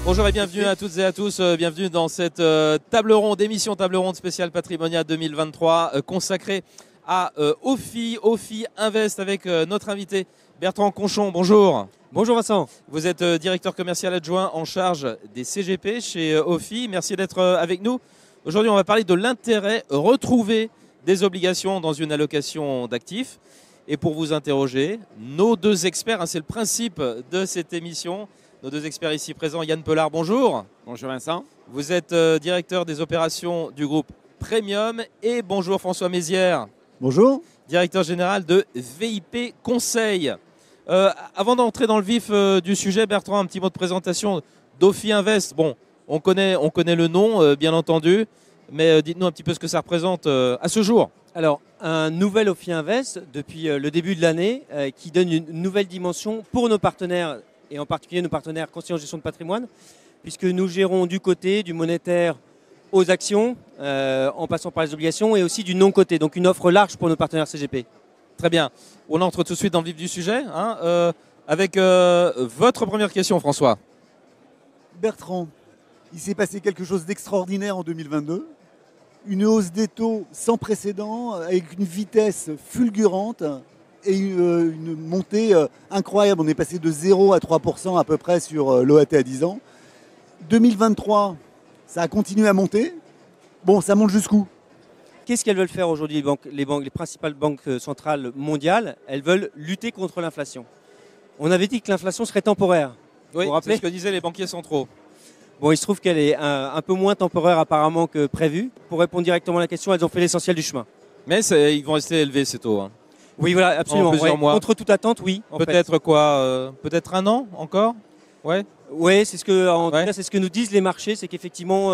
Bonjour et bienvenue à toutes et à tous, bienvenue dans cette table ronde, émission table ronde spéciale Patrimonia 2023 consacrée à OFI Invest avec notre invité Bertrand Conchon. Bonjour. Bonjour Vincent. Vous êtes directeur commercial adjoint en charge des CGP chez OFI. Merci d'être avec nous. Aujourd'hui, on va parler de l'intérêt retrouvé des obligations dans une allocation d'actifs. Et pour vous interroger, nos deux experts, c'est le principe de cette émission. Nos deux experts ici présents, Yann Pelard, bonjour. Bonjour Vincent. Vous êtes directeur des opérations du groupe Premium. Et bonjour François Mézières. Bonjour. Directeur général de VIP Conseil. Avant d'entrer dans le vif du sujet, Bertrand, un petit mot de présentation d'OFI Invest. Bon, on connaît le nom, bien entendu, mais dites-nous un petit peu ce que ça représente à ce jour. Alors, un nouvel OFI Invest depuis le début de l'année qui donne une nouvelle dimension pour nos partenaires et en particulier nos partenaires conseillers en gestion de patrimoine, puisque nous gérons du côté du monétaire aux actions, en passant par les obligations et aussi du non-coté, donc une offre large pour nos partenaires CGP. Très bien. On entre tout de suite dans le vif du sujet avec votre première question, François. Bertrand, il s'est passé quelque chose d'extraordinaire en 2022. Une hausse des taux sans précédent, avec une vitesse fulgurante et une montée incroyable. On est passé de 0 à 3% à peu près sur l'OAT à 10 ans. 2023, ça a continué à monter. Bon, ça monte jusqu'où ? Qu'est-ce qu'elles veulent faire aujourd'hui, les principales banques centrales mondiales? Elles veulent lutter contre l'inflation. On avait dit que l'inflation serait temporaire. Oui, c'est ce que disaient les banquiers centraux. Bon, il se trouve qu'elle est un peu moins temporaire apparemment que prévu. Pour répondre directement à la question, elles ont fait l'essentiel du chemin. Mais ils vont rester élevés ces taux. Hein. Oui, voilà, absolument. En plusieurs mois. Contre toute attente, oui. Peut-être quoi peut-être un an encore. Ouais. Oui, c'est tout cas, c'est ce que nous disent les marchés, c'est qu'effectivement,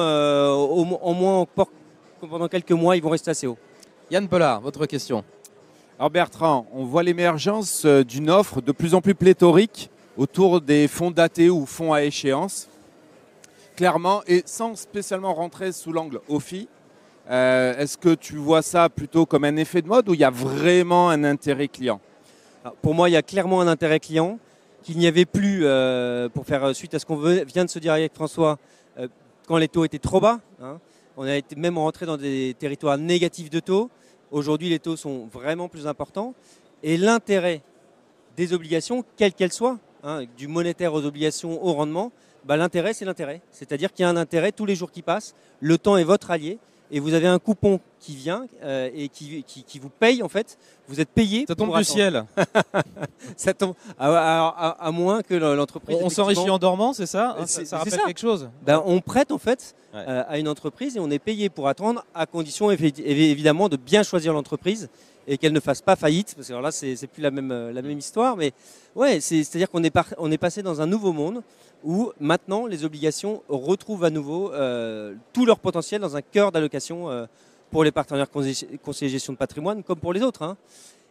au moins pendant quelques mois, ils vont rester assez hauts. Yann Pelard, votre question. Alors Bertrand, on voit l'émergence d'une offre de plus en plus pléthorique autour des fonds datés ou fonds à échéance. Clairement, et sans spécialement rentrer sous l'angle OFI, est-ce que tu vois ça plutôt comme un effet de mode ou il y a vraiment un intérêt client? Alors, pour moi, il y a clairement un intérêt client qu'il n'y avait plus, pour faire suite à ce qu'on vient de se dire avec François, quand les taux étaient trop bas. Hein, on a été même rentré dans des territoires négatifs de taux. Aujourd'hui, les taux sont vraiment plus importants. Et l'intérêt des obligations, quelles qu'elles soient, hein, du monétaire aux obligations au rendement, l'intérêt, c'est l'intérêt. C'est-à-dire qu'il y a un intérêt tous les jours qui passent. Le temps est votre allié. Et vous avez un coupon qui vient et qui vous paye, en fait. Vous êtes payé. Ça tombe du ciel. Ça tombe, à moins que l'entreprise... On s'enrichit en dormant, c'est ça? Ça rappelle quelque chose? On prête, en fait, à une entreprise et on est payé pour attendre, à condition, évidemment, de bien choisir l'entreprise et qu'elle ne fasse pas faillite. Parce que alors là, c'est plus la même histoire. Mais ouais, c'est-à-dire qu'on est passé dans un nouveau monde où maintenant les obligations retrouvent à nouveau tout leur potentiel dans un cœur d'allocation pour les partenaires conseillers gestion de patrimoine comme pour les autres. Hein.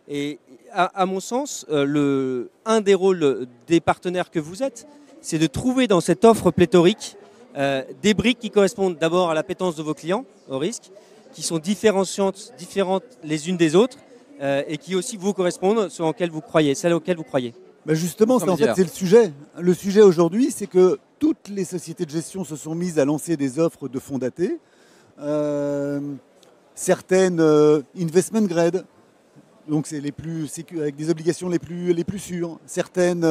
Et à mon sens, un des rôles des partenaires que vous êtes, c'est de trouver dans cette offre pléthorique des briques qui correspondent d'abord à l'appétence de vos clients, au risque, qui sont différentes les unes des autres et qui aussi vous correspondent, celles auxquelles vous croyez. Justement, c'est le sujet. Le sujet aujourd'hui, c'est que toutes les sociétés de gestion se sont mises à lancer des offres de fonds datés. Certaines investment grade, donc c'est avec des obligations les plus sûres. Certaines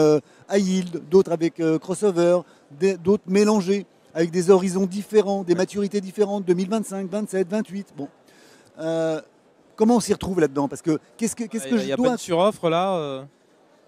high yield, d'autres avec crossover, d'autres mélangées, avec des horizons différents, des maturités différentes, 2025, 27, 28. Bon. Comment on s'y retrouve là-dedans? Parce que qu'est-ce que je dois... Il n'y a pas de suroffre là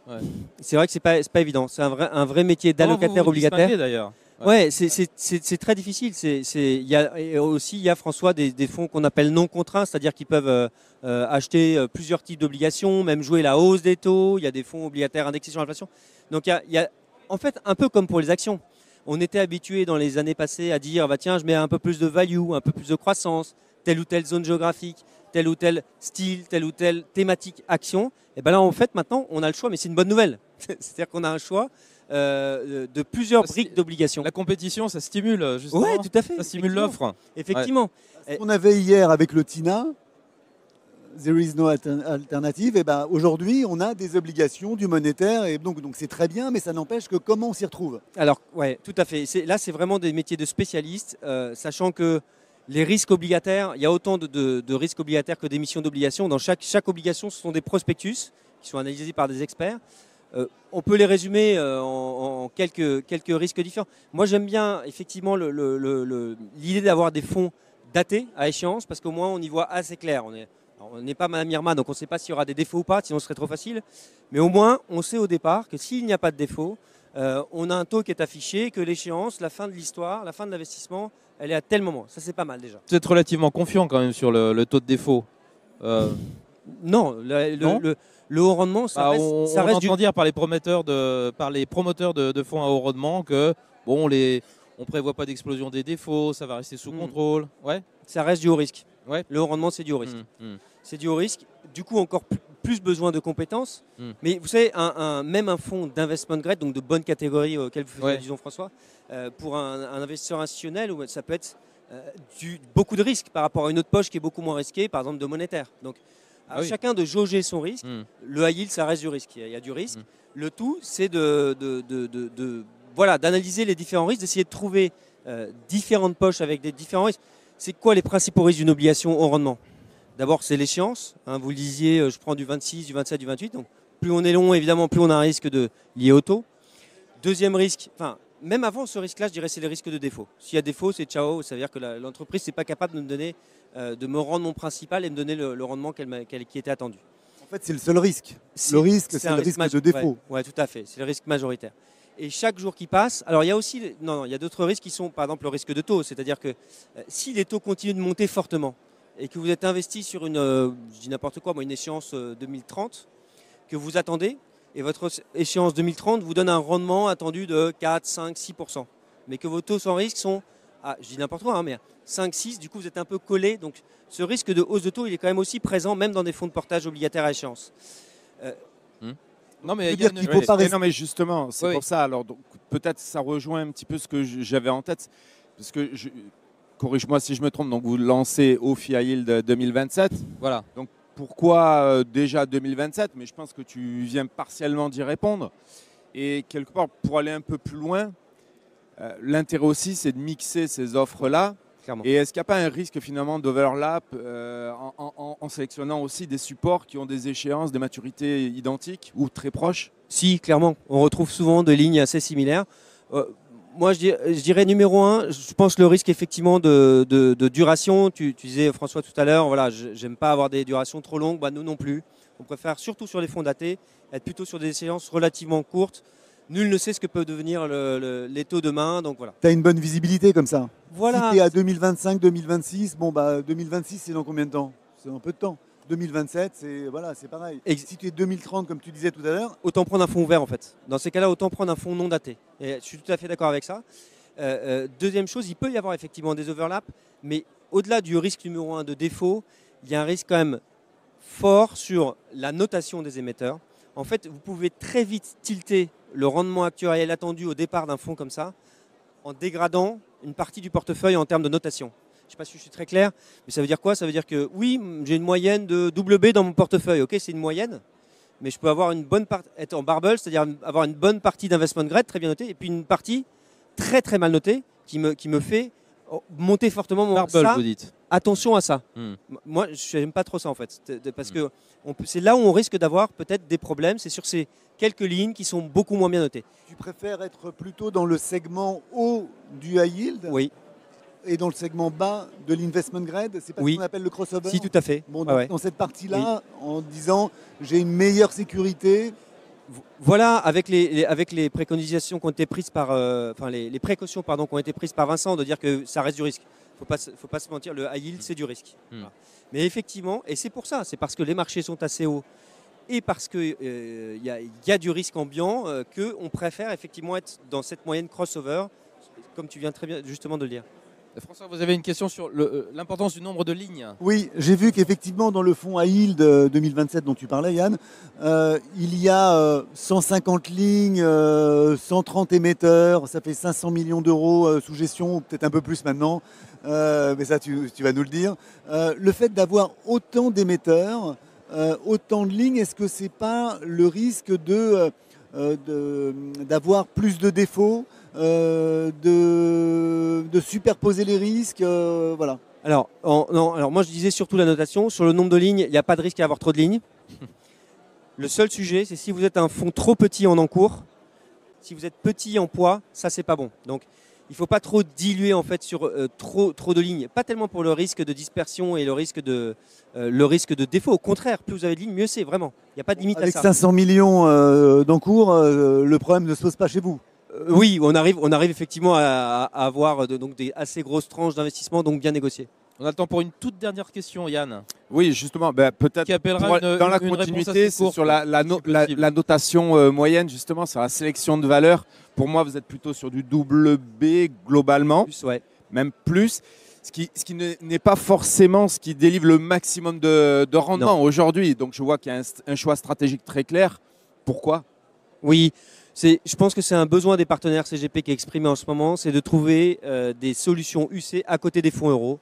Ouais. C'est vrai que c'est pas évident. C'est un vrai métier d'allocataire obligataire. D'ailleurs. Ouais, c'est très difficile. Il y a François des fonds qu'on appelle non contraints, c'est-à-dire qu'ils peuvent acheter plusieurs types d'obligations, même jouer la hausse des taux. Il y a des fonds obligataires indexés sur l'inflation. Donc il y a en fait un peu comme pour les actions. On était habitué dans les années passées à dire tiens, je mets un peu plus de value, un peu plus de croissance, telle ou telle zone géographique, tel ou tel style, telle ou telle thématique action. Et bien là, en fait, maintenant, on a le choix, mais c'est une bonne nouvelle. C'est-à-dire qu'on a un choix de plusieurs briques d'obligations. La compétition, ça stimule, justement. Oui, tout à fait. Ça stimule l'offre. Effectivement. Ce qu'on avait hier avec le TINA, there is no alternative. Et ben aujourd'hui, on a des obligations du monétaire et donc c'est très bien, mais ça n'empêche que comment on s'y retrouve? Alors, ouais, tout à fait. Là, c'est vraiment des métiers de spécialistes, sachant que les risques obligataires, il y a autant de risques obligataires que d'émissions d'obligations. Dans chaque obligation, ce sont des prospectus qui sont analysés par des experts. On peut les résumer en quelques risques différents. Moi, j'aime bien effectivement l'idée d'avoir des fonds datés à échéance, parce qu'au moins on y voit assez clair. On n'est pas Madame Irma, donc on ne sait pas s'il y aura des défauts ou pas, sinon ce serait trop facile. Mais au moins, on sait au départ que s'il n'y a pas de défaut, on a un taux qui est affiché, que l'échéance, la fin de l'histoire, la fin de l'investissement, elle est à tel moment. Ça, c'est pas mal déjà. Vous êtes relativement confiant quand même sur le taux de défaut. Non, le haut rendement, ça reste, on entend dire par les promoteurs de fonds à haut rendement que bon, on prévoit pas d'explosion des défauts, ça va rester sous contrôle. Ouais. Ça reste du haut risque. Ouais. Le haut rendement, c'est du haut risque. C'est du haut risque. Du coup, encore plus besoin de compétences. Mais vous savez, même un fonds d'investment grade, donc de bonne catégorie auquel vous faisiez allusion, François, pour un investisseur institutionnel, ça peut être beaucoup de risques par rapport à une autre poche qui est beaucoup moins risquée, par exemple de monétaire. Donc, à chacun de jauger son risque. Le high yield, ça reste du risque. Il y a du risque. Le tout, c'est d'analyser les différents risques, d'essayer de trouver différentes poches avec des différents risques. C'est quoi les principaux risques d'une obligation au rendement? D'abord, c'est l'échéance. Vous le disiez, je prends du 26, du 27, du 28. Donc, plus on est long, évidemment, plus on a un risque lié au taux. Deuxième risque, même avant ce risque-là, je dirais c'est les risques de défaut. S'il y a défaut, c'est ciao. Ça veut dire que l'entreprise n'est pas capable de me donner, de me rendre mon principal et me donner le rendement qui était attendu. En fait, c'est le seul risque. Le risque, c'est le risque de défaut. Oui, tout à fait. C'est le risque majoritaire. Et chaque jour qui passe, alors il y a aussi, il y a d'autres risques qui sont, par exemple, le risque de taux. C'est-à-dire que si les taux continuent de monter fortement et que vous êtes investi sur je dis n'importe quoi, une échéance 2030, que vous attendez, et votre échéance 2030 vous donne un rendement attendu de 4, 5, 6%. Mais que vos taux sans risque sont, je dis n'importe quoi, mais 5, 6, du coup vous êtes un peu collé. Donc ce risque de hausse de taux, il est quand même aussi présent, même dans des fonds de portage obligataires à échéance. Non mais justement, c'est pour ça. Alors peut-être ça rejoint un petit peu ce que j'avais en tête, parce que corrige-moi si je me trompe. Donc vous lancez OFI High Yield 2027. Voilà. Donc pourquoi déjà 2027? Mais je pense que tu viens partiellement d'y répondre. Et quelque part, pour aller un peu plus loin, l'intérêt aussi, c'est de mixer ces offres-là. Clairement. Et est-ce qu'il n'y a pas un risque finalement d'overlap en sélectionnant aussi des supports qui ont des échéances, des maturités identiques ou très proches? Si, clairement. On retrouve souvent des lignes assez similaires. Moi, je dirais numéro 1, je pense le risque effectivement de duration. Tu disais, François, tout à l'heure, voilà, j'aime pas avoir des durations trop longues. Nous non plus. On préfère, surtout sur les fonds datés, être plutôt sur des séances relativement courtes. Nul ne sait ce que peuvent devenir les taux demain. Donc voilà. Tu as une bonne visibilité comme ça. Voilà. Si tu es à 2025, 2026, 2026, c'est dans combien de temps? C'est un peu de temps. 2027, c'est pareil. Si tu es 2030, comme tu disais tout à l'heure, autant prendre un fonds ouvert en fait. Dans ces cas-là, autant prendre un fonds non daté. Et je suis tout à fait d'accord avec ça. Deuxième chose, il peut y avoir effectivement des overlaps, mais au-delà du risque numéro 1 de défaut, il y a un risque quand même fort sur la notation des émetteurs. En fait, vous pouvez très vite tilter le rendement actuariel attendu au départ d'un fonds comme ça en dégradant une partie du portefeuille en termes de notation. Je ne sais pas si je suis très clair, mais ça veut dire quoi? Ça veut dire que oui, j'ai une moyenne de double B dans mon portefeuille. Ok, c'est une moyenne, mais je peux avoir une bonne partie, être en barbell, c'est-à-dire avoir une bonne partie d'investment grade très bien notée, et puis une partie très très mal notée qui me fait monter fortement mon barbell, vous dites. Attention à ça. Moi, je n'aime pas trop ça en fait, parce que c'est là où on risque d'avoir peut-être des problèmes. C'est sur ces quelques lignes qui sont beaucoup moins bien notées. Tu préfères être plutôt dans le segment haut du high yield? Oui. Et dans le segment bas de l'investment grade, c'est pas ce qu'on appelle le crossover? Si, tout à fait. Bon, dans cette partie-là, en disant j'ai une meilleure sécurité. Voilà, avec les préconisations qui ont été prises par, les précautions qui ont été prises par Vincent, de dire que ça reste du risque. Faut pas se mentir, le high yield c'est du risque. Voilà. Mais effectivement, et c'est pour ça, c'est parce que les marchés sont assez hauts et parce qu'il y a du risque ambiant qu'on préfère effectivement être dans cette moyenne crossover, comme tu viens très bien justement de le dire. François, vous avez une question sur l'importance du nombre de lignes. Oui, j'ai vu qu'effectivement, dans le fonds AIL de 2027 dont tu parlais, Yann, il y a 150 lignes, 130 émetteurs, ça fait 500 millions d'euros sous gestion, ou peut-être un peu plus maintenant, mais ça, tu vas nous le dire. Le fait d'avoir autant d'émetteurs, autant de lignes, est-ce que ce n'est pas le risque d'avoir plus de défauts, de superposer les risques, voilà. Alors, non, alors moi je disais surtout la notation. Sur le nombre de lignes, il n'y a pas de risque à avoir trop de lignes. Le seul sujet, c'est si vous êtes un fonds trop petit en encours, si vous êtes petit en poids, ça c'est pas bon. Donc il ne faut pas trop diluer en fait sur trop de lignes. Pas tellement pour le risque de dispersion et le risque de défaut. Au contraire, plus vous avez de lignes, mieux c'est, vraiment. Il n'y a pas de limite Avec à ça. 500 millions d'encours, le problème ne se pose pas chez vous. Oui, on arrive effectivement à avoir donc des assez grosses tranches d'investissement, donc bien négociées. On a le temps pour une toute dernière question, Yann. Oui, justement, peut-être Qui appellera dans la une réponse continuité, assez c'est courte, sur la notation moyenne, justement, sur la sélection de valeurs. Pour moi, vous êtes plutôt sur du double B globalement, Plus, ouais. même plus. Ce qui n'est pas forcément ce qui délivre le maximum de rendement aujourd'hui. Donc, je vois qu'il y a un choix stratégique très clair. Pourquoi ? Oui, je pense que c'est un besoin des partenaires CGP qui est exprimé en ce moment, c'est de trouver des solutions UC à côté des fonds euros.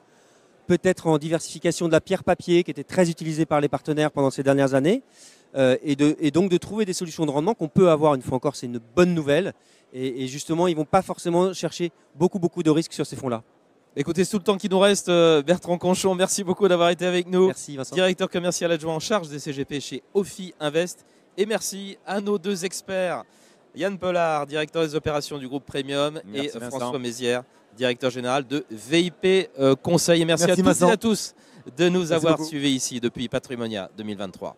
Peut-être en diversification de la pierre papier qui était très utilisée par les partenaires pendant ces dernières années. Et donc de trouver des solutions de rendement qu'on peut avoir, une fois encore, c'est une bonne nouvelle. Et justement, ils ne vont pas forcément chercher beaucoup de risques sur ces fonds-là. Écoutez, c'est tout le temps qui nous reste. Bertrand Conchon, merci beaucoup d'avoir été avec nous. Merci Vincent. Directeur commercial adjoint en charge des CGP chez Ophi Invest. Et merci à nos deux experts, Yann Pollard, directeur des opérations du groupe Premium, Merci, et Vincent. François Mézières, directeur général de VIP Conseil. Et merci à toutes Vincent. et à tous de nous avoir beaucoup. suivis ici depuis Patrimonia 2023.